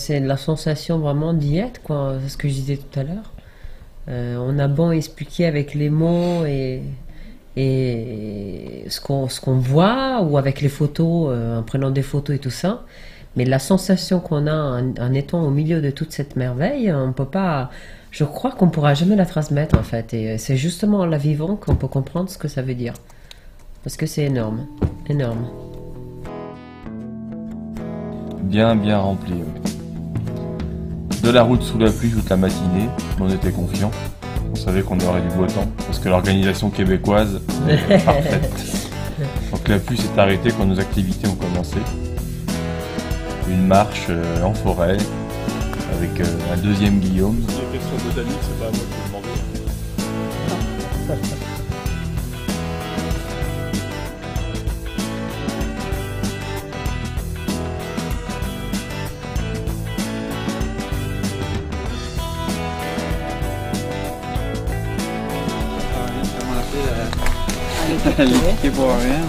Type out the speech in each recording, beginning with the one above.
c'est la sensation vraiment d'y être, quoi. C'est ce que je disais tout à l'heure. On a beau expliquer avec les mots et ce qu'on voit, ou avec les photos, en prenant des photos et tout ça, mais la sensation qu'on a en étant au milieu de toute cette merveille, on peut pas, je crois qu'on pourra jamais la transmettre en fait, et c'est justement en la vivant qu'on peut comprendre ce que ça veut dire, parce que c'est énorme, énorme. Bien rempli. Oui. De la route sous la pluie toute la matinée, on était confiants. On savait qu'on aurait du beau temps, parce que l'organisation québécoise est parfaite. Donc la pluie s'est arrêtée quand nos activités ont commencé. Une marche en forêt, avec un deuxième Guillaume. Si les questions botaniques, c'est pas à moi qu'il faut demander. Pour rien.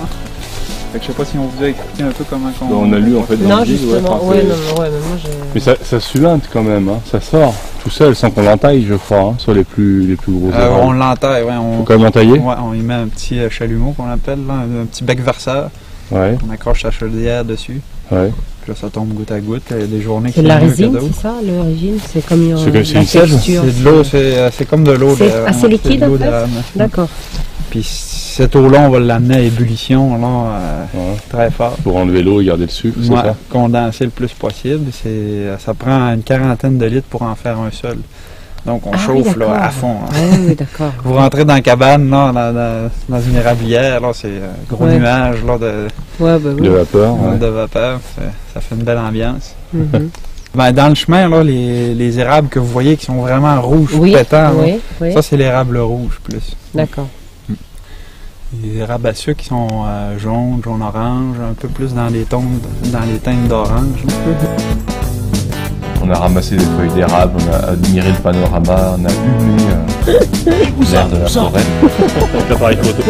Fait que je sais pas si on vous a expliqué un peu comment On a lu en fait dans Non, le guide, justement, ouais, ouais, non, ouais, mais moi mais ça suinte quand même, hein. Ça sort tout seul sans qu'on l'entaille, je crois, hein, sur les plus gros arbres. on l'entaille, ouais. Faut quand même entailler. Ouais, on y met un petit chalumeau qu'on appelle, là, un petit bec verseur. Ouais. On accroche la chaudière dessus. Ouais. Puis là, ça tombe goutte à goutte. Il y a des journées qui c'est de la mieux que résine, d'autres. c'est ça, l'origine, c'est comme une C'est une sèche. C'est de l'eau, c'est comme de l'eau. C'est assez liquide en fait. D'accord. Puis cette eau-là, on va l'amener à ébullition, là, très fort. Pour enlever l'eau et garder le sucre, c'est ça? Condenser le plus possible. Ça prend une quarantaine de litres pour en faire un seul. Donc on chauffe là, à fond. Hein. Oui, d'accord. Vous rentrez dans la cabane, là, dans une érablière, là, c'est un gros nuage là, de vapeur. De vapeur. Ça fait une belle ambiance. Mm-hmm. Ben, dans le chemin, là, les érables que vous voyez qui sont vraiment rouges, pétants, ça c'est l'érable rouge plus. D'accord. Les érables à sucre qui sont jaunes, jaune-orange, un peu plus dans les teintes d'orange. On a ramassé des feuilles d'érable, on a admiré le panorama, on a humé l'air de la forêt. Avec l'appareil photo.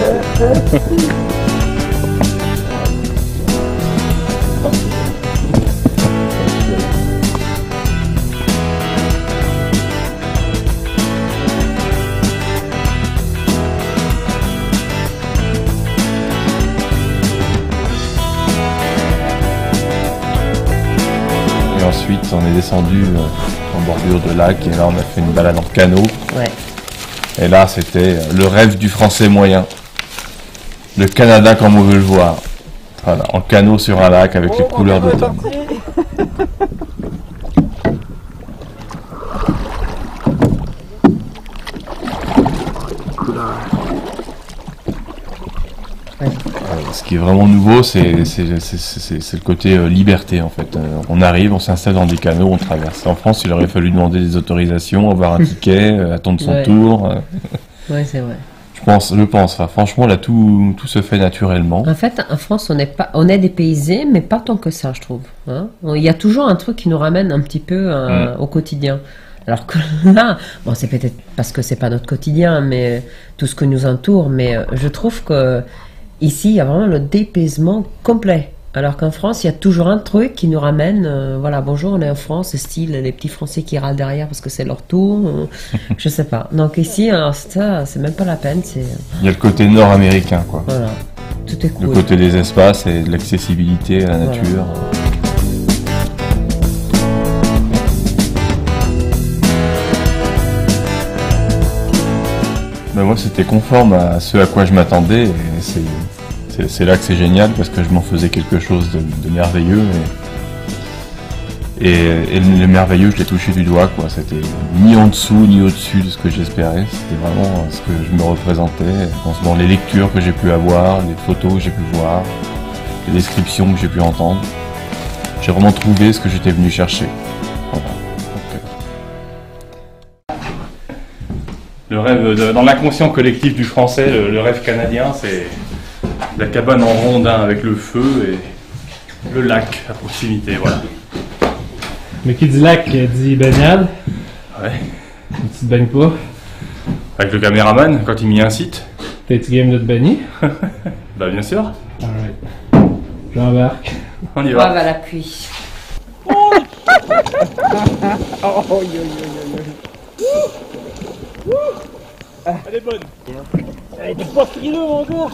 Ensuite, on est descendu en bordure de lac et là, on a fait une balade en canot. Ouais. Et là, c'était le rêve du Français moyen. Le Canada comme on veut le voir. Voilà, en canot sur un lac avec les couleurs d'automne. Ce qui est vraiment nouveau, c'est le côté liberté en fait. On arrive, on s'installe dans des canots, on traverse. En France, il aurait fallu demander des autorisations, avoir un ticket, attendre son tour. Oui, c'est vrai. Je pense. Enfin, franchement, là, tout se fait naturellement. En fait, en France, on est dépaysés, mais pas tant que ça, je trouve. Hein, il y a toujours un truc qui nous ramène un petit peu au quotidien. Alors que là, bon, c'est peut-être parce que c'est pas notre quotidien, mais tout ce qui nous entoure. Mais je trouve que ici, il y a vraiment le dépaysement complet. Alors qu'en France, il y a toujours un truc qui nous ramène, voilà, bonjour, on est en France, style les petits Français qui râlent derrière parce que c'est leur tour, je sais pas. Donc ici, alors ça, c'est même pas la peine. Il y a le côté nord-américain, quoi. Voilà, tout est cool. Le côté des espaces et de l'accessibilité à la nature. Ben moi, c'était conforme à ce à quoi je m'attendais et c'est là que c'est génial parce que je m'en faisais quelque chose de merveilleux et le merveilleux je l'ai touché du doigt quoi. C'était ni en dessous ni au-dessus de ce que j'espérais, c'était vraiment ce que je me représentais dans les lectures que j'ai pu avoir, les photos que j'ai pu voir, les descriptions que j'ai pu entendre. J'ai vraiment trouvé ce que j'étais venu chercher. Voilà. Le rêve, dans l'inconscient collectif du français, le rêve canadien, c'est la cabane en rondin avec le feu et le lac à proximité, voilà. Mais qui dit lac dit baignade. Ouais. Tu te baignes pas. Avec le caméraman, quand il m'y incite. T'es-tu game de te baigner? Bah bien sûr. Alright. J'embarque. On y va. Ah bah la pluie. Elle est bonne. Elle était pas frileux mon gars.